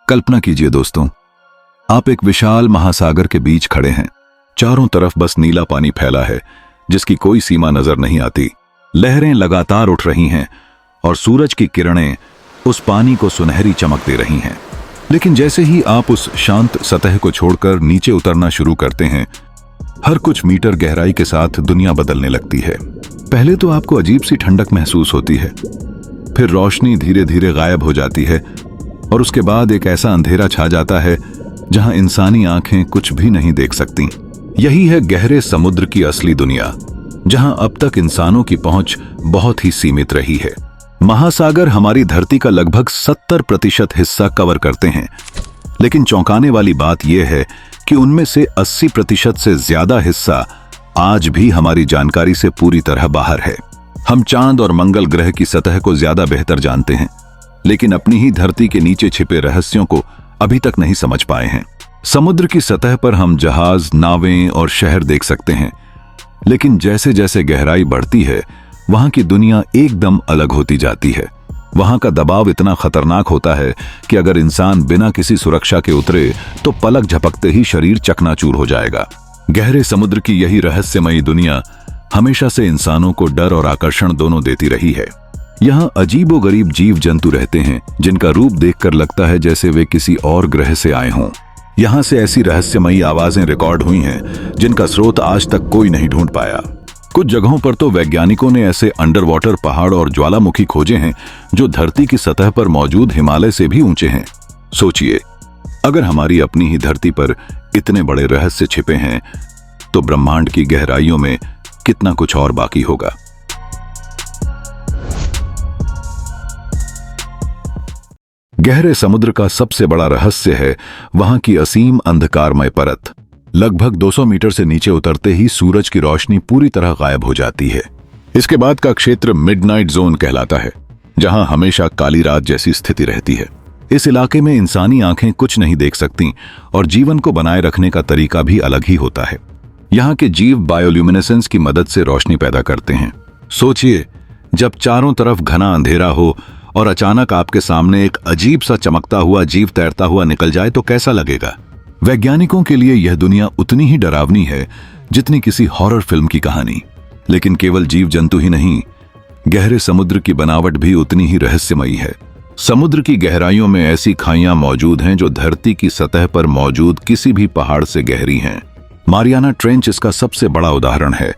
कल्पना कीजिए दोस्तों, आप एक विशाल महासागर के बीच खड़े हैं। चारों तरफ बस नीला पानी फैला है जिसकी कोई सीमा नजर नहीं आती। लहरें लगातार उठ रही हैं और सूरज की किरणें उस पानी को सुनहरी चमक दे रही हैं। लेकिन जैसे ही आप उस शांत सतह को छोड़कर नीचे उतरना शुरू करते हैं, हर कुछ मीटर गहराई के साथ दुनिया बदलने लगती है। पहले तो आपको अजीब सी ठंडक महसूस होती है, फिर रोशनी धीरे धीरे गायब हो जाती है और उसके बाद एक ऐसा अंधेरा छा जाता है जहां इंसानी आंखें कुछ भी नहीं देख सकती। यही है गहरे समुद्र की असली दुनिया, जहां अब तक इंसानों की पहुंच बहुत ही सीमित रही है। महासागर हमारी धरती का लगभग 70% हिस्सा कवर करते हैं, लेकिन चौंकाने वाली बात यह है कि उनमें से 80% से ज्यादा हिस्सा आज भी हमारी जानकारी से पूरी तरह बाहर है। हम चांद और मंगल ग्रह की सतह को ज्यादा बेहतर जानते हैं, लेकिन अपनी ही धरती के नीचे छिपे रहस्यों को अभी तक नहीं समझ पाए हैं। समुद्र की सतह पर हम जहाज, नावें और शहर देख सकते हैं, लेकिन जैसे जैसे गहराई बढ़ती है, वहां की दुनिया एकदम अलग होती जाती है। वहां का दबाव इतना खतरनाक होता है कि अगर इंसान बिना किसी सुरक्षा के उतरे तो पलक झपकते ही शरीर चकनाचूर हो जाएगा। गहरे समुद्र की यही रहस्यमयी दुनिया हमेशा से इंसानों को डर और आकर्षण दोनों देती रही है। यहाँ अजीबोगरीब जीव जंतु रहते हैं जिनका रूप देखकर लगता है जैसे वे किसी और ग्रह से आए हों। यहाँ से ऐसी रहस्यमयी आवाजें रिकॉर्ड हुई हैं जिनका स्रोत आज तक कोई नहीं ढूंढ पाया। कुछ जगहों पर तो वैज्ञानिकों ने ऐसे अंडर वाटर पहाड़ और ज्वालामुखी खोजे हैं जो धरती की सतह पर मौजूद हिमालय से भी ऊंचे हैं। सोचिए, अगर हमारी अपनी ही धरती पर इतने बड़े रहस्य छिपे हैं, तो ब्रह्मांड की गहराइयों में कितना कुछ और बाकी होगा। गहरे समुद्र का सबसे बड़ा रहस्य है वहां की असीम अंधकारमय परत। लगभग 200 मीटर से नीचे उतरते ही सूरज की रोशनी पूरी तरह गायब हो जाती है। इसके बाद का क्षेत्र मिडनाइट जोन कहलाता है, जहां हमेशा काली रात जैसी स्थिति रहती है। इस इलाके में इंसानी आंखें कुछ नहीं देख सकती और जीवन को बनाए रखने का तरीका भी अलग ही होता है। यहाँ के जीव बायोल्यूमिनेसेंस की मदद से रोशनी पैदा करते हैं। सोचिए, जब चारों तरफ घना अंधेरा हो और अचानक आपके सामने एक अजीब सा चमकता हुआ जीव तैरता हुआ निकल जाए तो कैसा लगेगा। वैज्ञानिकों के लिए यह दुनिया उतनी ही डरावनी है जितनी किसी हॉरर फिल्म की कहानी। लेकिन केवल जीव जंतु ही नहीं, गहरे समुद्र की बनावट भी उतनी ही रहस्यमयी है। समुद्र की गहराइयों में ऐसी खाइयां मौजूद हैं जो धरती की सतह पर मौजूद किसी भी पहाड़ से गहरी हैं। मारियाना ट्रेंच इसका सबसे बड़ा उदाहरण है,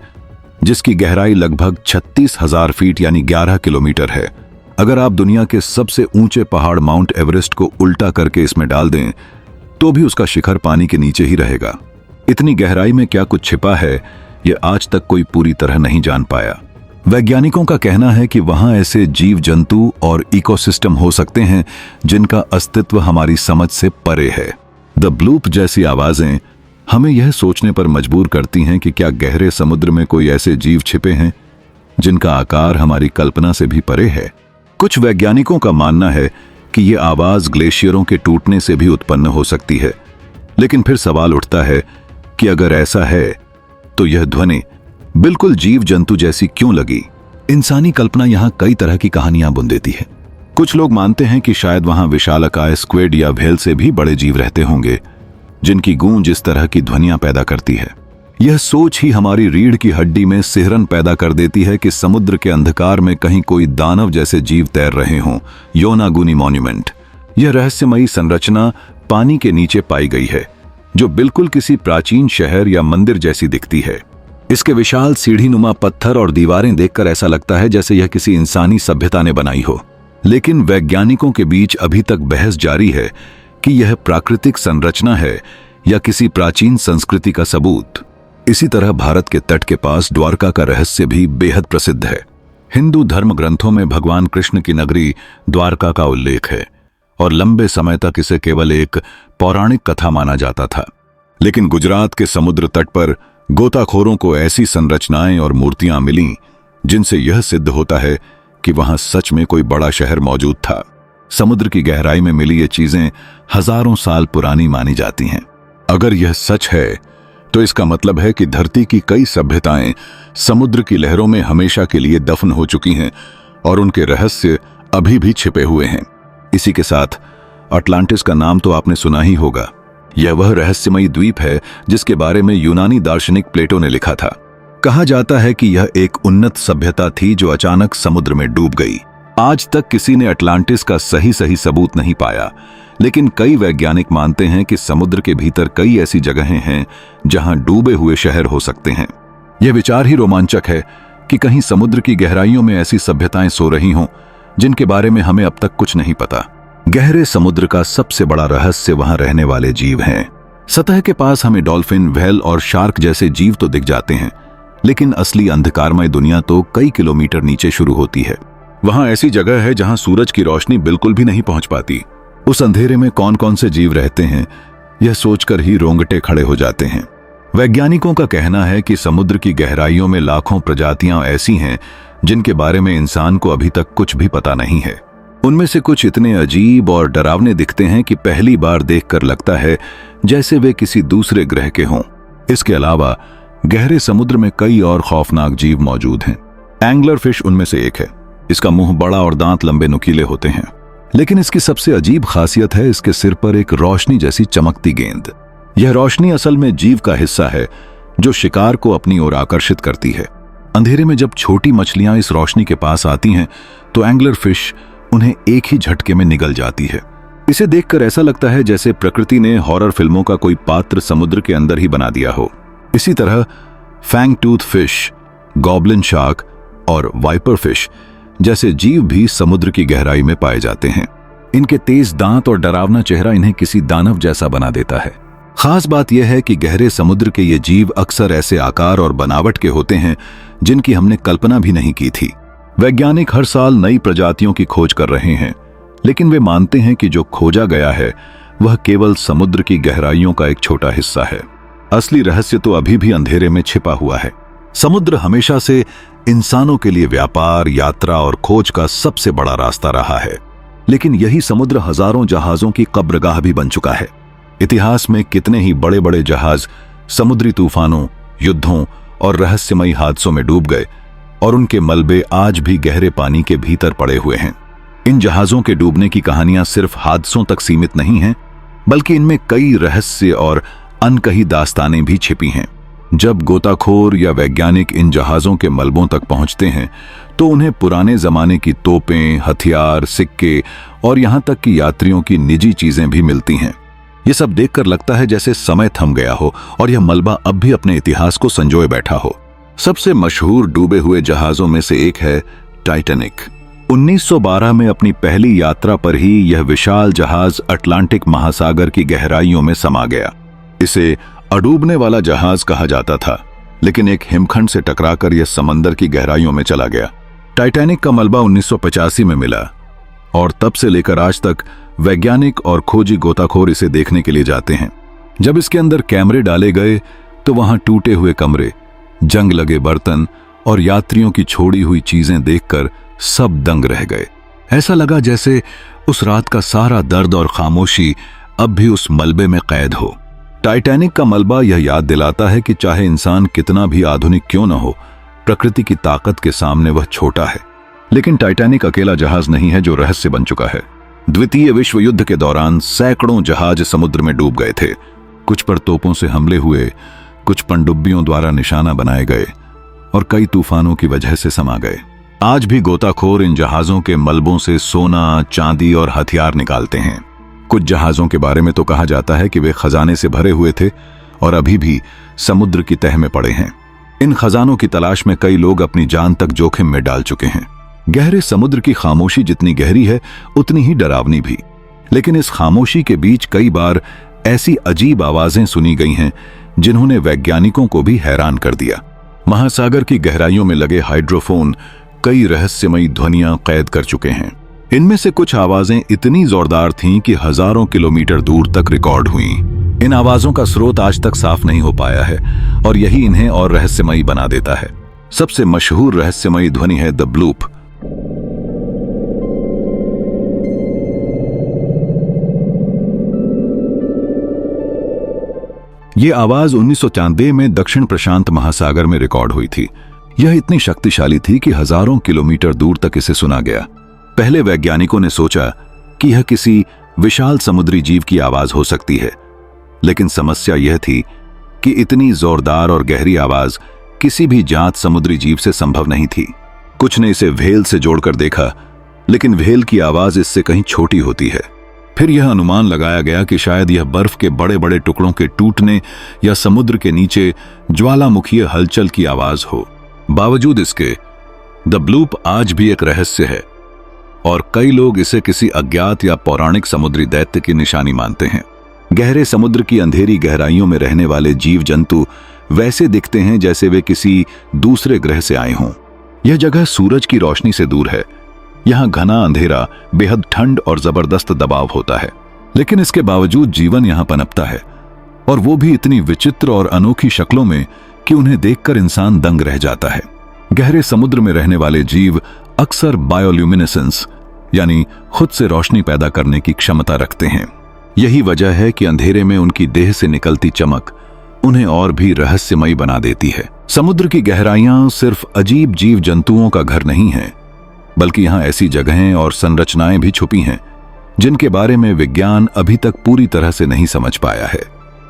जिसकी गहराई लगभग 36,000 फीट यानी 11 किलोमीटर है। अगर आप दुनिया के सबसे ऊंचे पहाड़ माउंट एवरेस्ट को उल्टा करके इसमें डाल दें तो भी उसका शिखर पानी के नीचे ही रहेगा। इतनी गहराई में क्या कुछ छिपा है, यह आज तक कोई पूरी तरह नहीं जान पाया। वैज्ञानिकों का कहना है कि वहां ऐसे जीव जंतु और इकोसिस्टम हो सकते हैं जिनका अस्तित्व हमारी समझ से परे है। द ब्लूप जैसी आवाजें हमें यह सोचने पर मजबूर करती हैं कि क्या गहरे समुद्र में कोई ऐसे जीव छिपे हैं जिनका आकार हमारी कल्पना से भी परे है। कुछ वैज्ञानिकों का मानना है कि यह आवाज ग्लेशियरों के टूटने से भी उत्पन्न हो सकती है, लेकिन फिर सवाल उठता है कि अगर ऐसा है तो यह ध्वनि बिल्कुल जीव जंतु जैसी क्यों लगी। इंसानी कल्पना यहां कई तरह की कहानियां बुन देती है। कुछ लोग मानते हैं कि शायद वहां विशालकाय स्क्विड या व्हेल से भी बड़े जीव रहते होंगे जिनकी गूंज इस तरह की ध्वनियां पैदा करती है। यह सोच ही हमारी रीढ़ की हड्डी में सिहरन पैदा कर देती है कि समुद्र के अंधकार में कहीं कोई दानव जैसे जीव तैर रहे हों। योनागुनी मॉन्यूमेंट, यह रहस्यमयी संरचना पानी के नीचे पाई गई है जो बिल्कुल किसी प्राचीन शहर या मंदिर जैसी दिखती है। इसके विशाल सीढ़ीनुमा पत्थर और दीवारें देखकर ऐसा लगता है जैसे यह किसी इंसानी सभ्यता ने बनाई हो। लेकिन वैज्ञानिकों के बीच अभी तक बहस जारी है कि यह प्राकृतिक संरचना है या किसी प्राचीन संस्कृति का सबूत। इसी तरह भारत के तट के पास द्वारका का रहस्य भी बेहद प्रसिद्ध है। हिंदू धर्म ग्रंथों में भगवान कृष्ण की नगरी द्वारका का उल्लेख है और लंबे समय तक इसे केवल एक पौराणिक कथा माना जाता था। लेकिन गुजरात के समुद्र तट पर गोताखोरों को ऐसी संरचनाएं और मूर्तियां मिलीं जिनसे यह सिद्ध होता है कि वहां सच में कोई बड़ा शहर मौजूद था। समुद्र की गहराई में मिली ये चीजें हजारों साल पुरानी मानी जाती हैं। अगर यह सच है तो इसका मतलब है कि धरती की कई सभ्यताएं समुद्र की लहरों में हमेशा के लिए दफन हो चुकी हैं और उनके रहस्य अभी भी छिपे हुए हैं। इसी के साथ अटलांटिस का नाम तो आपने सुना ही होगा। यह वह रहस्यमयी द्वीप है जिसके बारे में यूनानी दार्शनिक प्लेटो ने लिखा था। कहा जाता है कि यह एक उन्नत सभ्यता थी जो अचानक समुद्र में डूब गई। आज तक किसी ने अटलांटिस का सही सबूत नहीं पाया, लेकिन कई वैज्ञानिक मानते हैं कि समुद्र के भीतर कई ऐसी जगहें हैं जहां डूबे हुए शहर हो सकते हैं। यह विचार ही रोमांचक है कि कहीं समुद्र की गहराइयों में ऐसी सभ्यताएं सो रही हों जिनके बारे में हमें अब तक कुछ नहीं पता। गहरे समुद्र का सबसे बड़ा रहस्य वहां रहने वाले जीव हैं। सतह के पास हमें डॉल्फिन, व्हेल और शार्क जैसे जीव तो दिख जाते हैं, लेकिन असली अंधकारमय दुनिया तो कई किलोमीटर नीचे शुरू होती है। वहां ऐसी जगह है जहां सूरज की रोशनी बिल्कुल भी नहीं पहुंच पाती। उस अंधेरे में कौन कौन से जीव रहते हैं, यह सोचकर ही रोंगटे खड़े हो जाते हैं। वैज्ञानिकों का कहना है कि समुद्र की गहराइयों में लाखों प्रजातियां ऐसी हैं जिनके बारे में इंसान को अभी तक कुछ भी पता नहीं है। उनमें से कुछ इतने अजीब और डरावने दिखते हैं कि पहली बार देखकर लगता है जैसे वे किसी दूसरे ग्रह के हों। इसके अलावा गहरे समुद्र में कई और खौफनाक जीव मौजूद हैं। एंगलर फिश उनमें से एक है। इसका मुंह बड़ा और दांत लंबे नुकीले होते हैं, लेकिन इसकी सबसे अजीब खासियत है इसके सिर पर एक रोशनी जैसी चमकती गेंद। यह रोशनी असल में जीव का हिस्सा है जो शिकार को अपनी ओर आकर्षित करती है। अंधेरे में जब छोटी मछलियां इस रोशनी के पास आती हैं तो एंगलर फिश उन्हें एक ही झटके में निगल जाती है। इसे देखकर ऐसा लगता है जैसे प्रकृति ने हॉरर फिल्मों का कोई पात्र समुद्र के अंदर ही बना दिया हो। इसी तरह fang tooth fish, goblin shark और वाइपर फिश जैसे जीव भी समुद्र की गहराई में पाए जाते हैं। इनके तेज दांत और डरावना चेहरा इन्हें किसी दानव जैसा बना देता है। खास बात यह है कि गहरे समुद्र के ये जीव अक्सर ऐसे आकार और बनावट के होते हैं जिनकी हमने कल्पना भी नहीं की थी। वैज्ञानिक हर साल नई प्रजातियों की खोज कर रहे हैं, लेकिन वे मानते हैं कि जो खोजा गया है वह केवल समुद्र की गहराइयों का एक छोटा हिस्सा है। असली रहस्य तो अभी भी अंधेरे में छिपा हुआ है। समुद्र हमेशा से इंसानों के लिए व्यापार, यात्रा और खोज का सबसे बड़ा रास्ता रहा है, लेकिन यही समुद्र हजारों जहाजों की कब्रगाह भी बन चुका है। इतिहास में कितने ही बड़े बड़े जहाज समुद्री तूफानों, युद्धों और रहस्यमयी हादसों में डूब गए और उनके मलबे आज भी गहरे पानी के भीतर पड़े हुए हैं। इन जहाजों के डूबने की कहानियां सिर्फ हादसों तक सीमित नहीं हैं, बल्कि इनमें कई रहस्य और अनकही दास्तानें भी छिपी हैं। जब गोताखोर या वैज्ञानिक इन जहाजों के मलबों तक पहुंचते हैं तो उन्हें पुराने जमाने की तोपें, हथियार, सिक्के और यहां तक कि यात्रियों की निजी चीजें भी मिलती हैं। ये सब देखकर लगता है जैसे समय थम गया हो और यह मलबा अब भी अपने इतिहास को संजोए बैठा हो। सबसे मशहूर डूबे हुए जहाजों में से एक है टाइटैनिक। 1912 में अपनी पहली यात्रा पर ही यह विशाल जहाज अटलांटिक महासागर की गहराइयों में समा गया। इसे अडूबने वाला जहाज कहा जाता था, लेकिन एक हिमखंड से टकराकर यह समंदर की गहराइयों में चला गया। टाइटैनिक का मलबा 1985 में मिला और तब से लेकर आज तक वैज्ञानिक और खोजी गोताखोर इसे देखने के लिए जाते हैं। जब इसके अंदर कैमरे डाले गए तो वहां टूटे हुए कमरे, जंग लगे बर्तन और यात्रियों की छोड़ी हुई चीजें देखकर सब दंग रह गए। ऐसा लगा जैसे उस रात का सारा दर्द और खामोशी अब भी उस मलबे में कैद हो। टाइटैनिक का मलबा यह याद दिलाता है कि चाहे इंसान कितना भी आधुनिक क्यों न हो, प्रकृति की ताकत के सामने वह छोटा है। लेकिन टाइटैनिक अकेला जहाज नहीं है जो रहस्य बन चुका है। द्वितीय विश्व युद्ध के दौरान सैकड़ों जहाज समुद्र में डूब गए थे। कुछ पर तोपों से हमले हुए, कुछ पनडुब्बियों द्वारा निशाना बनाए गए और कई तूफानों की वजह से समा गए। आज भी गोताखोर इन जहाजों के मलबों से सोना, चांदी और हथियार निकालते हैं। कुछ जहाजों के बारे में तो कहा जाता है कि वे खजाने से भरे हुए थे और अभी भी समुद्र की तह में पड़े हैं। इन खजानों की तलाश में कई लोग अपनी जान तक जोखिम में डाल चुके हैं। गहरे समुद्र की खामोशी जितनी गहरी है उतनी ही डरावनी भी, लेकिन इस खामोशी के बीच कई बार ऐसी अजीब आवाजें सुनी गई हैं जिन्होंने वैज्ञानिकों को भी हैरान कर दिया। महासागर की गहराइयों में लगे हाइड्रोफोन कई रहस्यमयी ध्वनियां कैद कर चुके हैं। इनमें से कुछ आवाजें इतनी जोरदार थीं कि हजारों किलोमीटर दूर तक रिकॉर्ड हुईं। इन आवाजों का स्रोत आज तक साफ नहीं हो पाया है और यही इन्हें और रहस्यमयी बना देता है। सबसे मशहूर रहस्यमयी ध्वनि है द ब्लूप। ये आवाज 1993 में दक्षिण प्रशांत महासागर में रिकॉर्ड हुई थी। यह इतनी शक्तिशाली थी कि हजारों किलोमीटर दूर तक इसे सुना गया। पहले वैज्ञानिकों ने सोचा कि यह किसी विशाल समुद्री जीव की आवाज हो सकती है, लेकिन समस्या यह थी कि इतनी जोरदार और गहरी आवाज किसी भी जात समुद्री जीव से संभव नहीं थी। कुछ ने इसे व्हेल से जोड़कर देखा, लेकिन व्हेल की आवाज इससे कहीं छोटी होती है। फिर यह अनुमान लगाया गया कि शायद यह बर्फ के बड़े बड़े टुकड़ों के टूटने या समुद्र के नीचे ज्वालामुखीय हलचल की आवाज हो। बावजूद इसके द ब्लूप आज भी एक रहस्य है और कई लोग इसे किसी अज्ञात या पौराणिक समुद्री दैत्य की निशानी मानते हैं। गहरे समुद्र की अंधेरी गहराइयों में रहने वाले जीव जंतु वैसे दिखते हैं जैसे वे किसी दूसरे ग्रह से आए हों। यह जगह सूरज की रोशनी से दूर है। यहाँ घना अंधेरा, बेहद ठंड और जबरदस्त दबाव होता है, लेकिन इसके बावजूद जीवन यहाँ पनपता है, और वो भी इतनी विचित्र और अनोखी शक्लों में कि उन्हें देखकर इंसान दंग रह जाता है। गहरे समुद्र में रहने वाले जीव अक्सर बायोल्यूमिनेसेंस यानी खुद से रोशनी पैदा करने की क्षमता रखते हैं। यही वजह है कि अंधेरे में उनकी देह से निकलती चमक उन्हें और भी रहस्यमयी बना देती है। समुद्र की गहराइयां सिर्फ अजीब जीव जंतुओं का घर नहीं है, बल्कि यहाँ ऐसी जगहें और संरचनाएं भी छुपी हैं जिनके बारे में विज्ञान अभी तक पूरी तरह से नहीं समझ पाया है।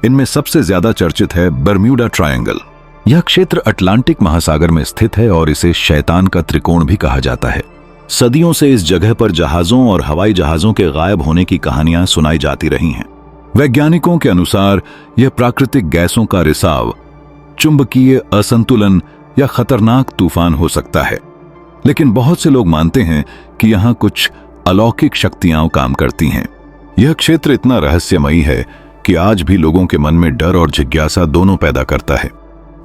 इनमें सबसे ज्यादा चर्चित है बर्म्यूडा ट्रायंगल। यह क्षेत्र अटलांटिक महासागर में स्थित है और इसे शैतान का त्रिकोण भी कहा जाता है। सदियों से इस जगह पर जहाजों और हवाई जहाजों के गायब होने की कहानियां सुनाई जाती रही हैं। वैज्ञानिकों के अनुसार यह प्राकृतिक गैसों का रिसाव, चुंबकीय असंतुलन या खतरनाक तूफान हो सकता है, लेकिन बहुत से लोग मानते हैं कि यहाँ कुछ अलौकिक शक्तियां काम करती हैं। यह क्षेत्र इतना रहस्यमयी है कि आज भी लोगों के मन में डर और जिज्ञासा दोनों पैदा करता है।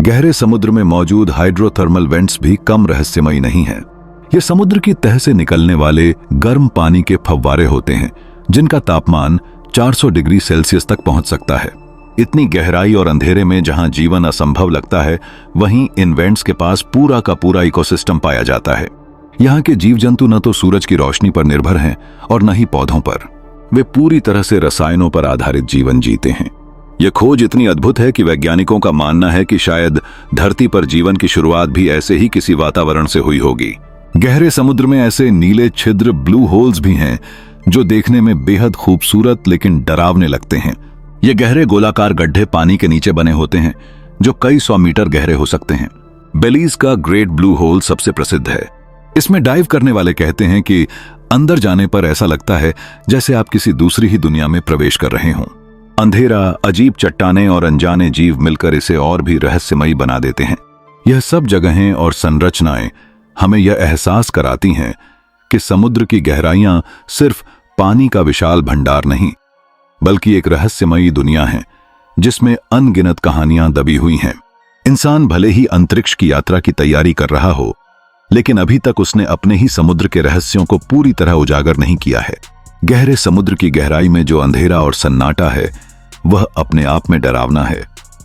गहरे समुद्र में मौजूद हाइड्रोथर्मल वेंट्स भी कम रहस्यमयी नहीं है। ये समुद्र की तह से निकलने वाले गर्म पानी के फव्वारे होते हैं जिनका तापमान 400 डिग्री सेल्सियस तक पहुंच सकता है। इतनी गहराई और अंधेरे में जहां जीवन असंभव लगता है, वहीं इन वेंट्स के पास पूरा का पूरा इकोसिस्टम पाया जाता है। यहाँ के जीव जंतु न तो सूरज की रोशनी पर निर्भर हैं और न ही पौधों पर। वे पूरी तरह से रसायनों पर आधारित जीवन जीते हैं। यह खोज इतनी अद्भुत है कि वैज्ञानिकों का मानना है कि शायद धरती पर जीवन की शुरुआत भी ऐसे ही किसी वातावरण से हुई होगी। गहरे समुद्र में ऐसे नीले छिद्र ब्लू होल्स भी हैं जो देखने में बेहद खूबसूरत लेकिन डरावने लगते हैं। ये गहरे गोलाकार गड्ढे पानी के नीचे बने होते हैं जो कई 100 मीटर गहरे हो सकते हैं। बेलीज का ग्रेट ब्लू होल सबसे प्रसिद्ध है। इसमें डाइव करने वाले कहते हैं कि अंदर जाने पर ऐसा लगता है जैसे आप किसी दूसरी ही दुनिया में प्रवेश कर रहे हों। अंधेरा, अजीब चट्टानें और अनजाने जीव मिलकर इसे और भी रहस्यमयी बना देते हैं। यह सब जगहें और संरचनाएं हमें यह एहसास कराती हैं कि समुद्र की गहराइयां सिर्फ पानी का विशाल भंडार नहीं, बल्कि एक रहस्यमयी दुनिया है जिसमें अनगिनत कहानियां दबी हुई हैं। इंसान भले ही अंतरिक्ष की यात्रा की तैयारी कर रहा हो, लेकिन अभी तक उसने अपने ही समुद्र के रहस्यों को पूरी तरह उजागर नहीं किया है। गहरे समुद्र की गहराई में जो अंधेरा और सन्नाटा है, वह अपने आप में डरावना है,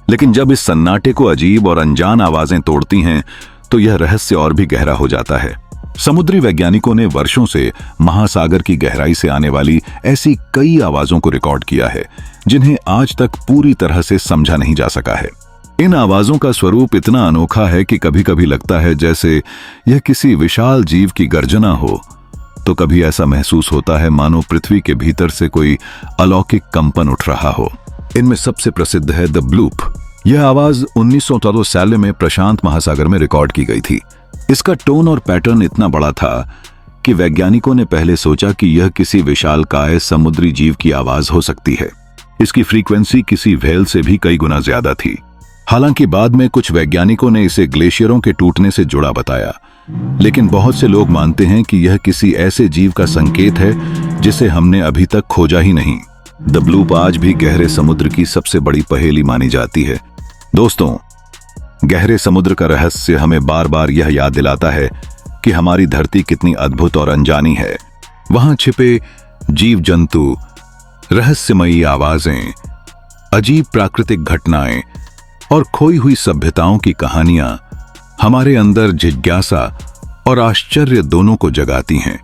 लेकिन जब इस सन्नाटे को अजीब और अनजान आवाजें तोड़ती हैं, तो यह रहस्य और भी गहरा हो जाता है। समुद्री वैज्ञानिकों ने वर्षों से महासागर की गहराई से आने वाली ऐसी कई आवाजों को रिकॉर्ड किया है जिन्हें आज तक पूरी तरह से समझा नहीं जा सका है। इन आवाजों का स्वरूप इतना अनोखा है कि कभी कभी लगता है जैसे यह किसी विशाल जीव की गर्जना हो, तो कभी ऐसा महसूस होता है मानो पृथ्वी के भीतर से कोई अलौकिक कंपन उठ रहा हो। इनमें सबसे प्रसिद्ध है द ब्लूप। यह आवाज 1963 में प्रशांत महासागर में रिकॉर्ड की गई थी। इसका टोन और पैटर्न इतना बड़ा था कि वैज्ञानिकों ने पहले सोचा कि यह किसी विशालकाय समुद्री जीव की आवाज हो सकती है। इसकी फ्रीक्वेंसी किसी व्हेल से भी कई गुना ज्यादा थी। हालांकि बाद में कुछ वैज्ञानिकों ने इसे ग्लेशियरों के टूटने से जुड़ा बताया, लेकिन बहुत से लोग मानते हैं कि यह किसी ऐसे जीव का संकेत है जिसे हमने अभी तक खोजा ही नहीं। द ब्लूप आज भी गहरे समुद्र की सबसे बड़ी पहेली मानी जाती है। दोस्तों, गहरे समुद्र का रहस्य हमें बार बार यह याद दिलाता है कि हमारी धरती कितनी अद्भुत और अनजानी है। वहां छिपे जीव जंतु, रहस्यमयी आवाजें, अजीब प्राकृतिक घटनाएं और खोई हुई सभ्यताओं की कहानियां हमारे अंदर जिज्ञासा और आश्चर्य दोनों को जगाती हैं।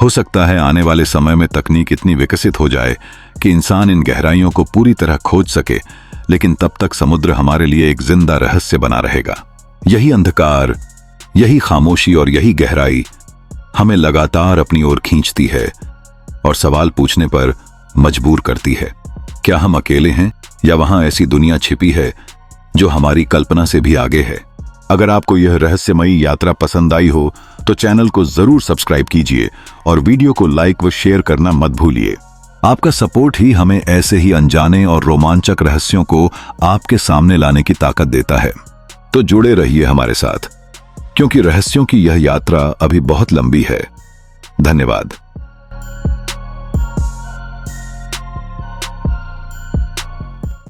हो सकता है आने वाले समय में तकनीक इतनी विकसित हो जाए कि इंसान इन गहराइयों को पूरी तरह खोज सके, लेकिन तब तक समुद्र हमारे लिए एक जिंदा रहस्य बना रहेगा। यही अंधकार, यही खामोशी और यही गहराई हमें लगातार अपनी ओर खींचती है और सवाल पूछने पर मजबूर करती है। क्या हम अकेले हैं या वहां ऐसी दुनिया छिपी है जो हमारी कल्पना से भी आगे है? अगर आपको यह रहस्यमयी यात्रा पसंद आई हो तो चैनल को जरूर सब्सक्राइब कीजिए और वीडियो को लाइक व शेयर करना मत भूलिए। आपका सपोर्ट ही हमें ऐसे ही अनजाने और रोमांचक रहस्यों को आपके सामने लाने की ताकत देता है। तो जुड़े रहिए हमारे साथ, क्योंकि रहस्यों की यह यात्रा अभी बहुत लंबी है। धन्यवाद।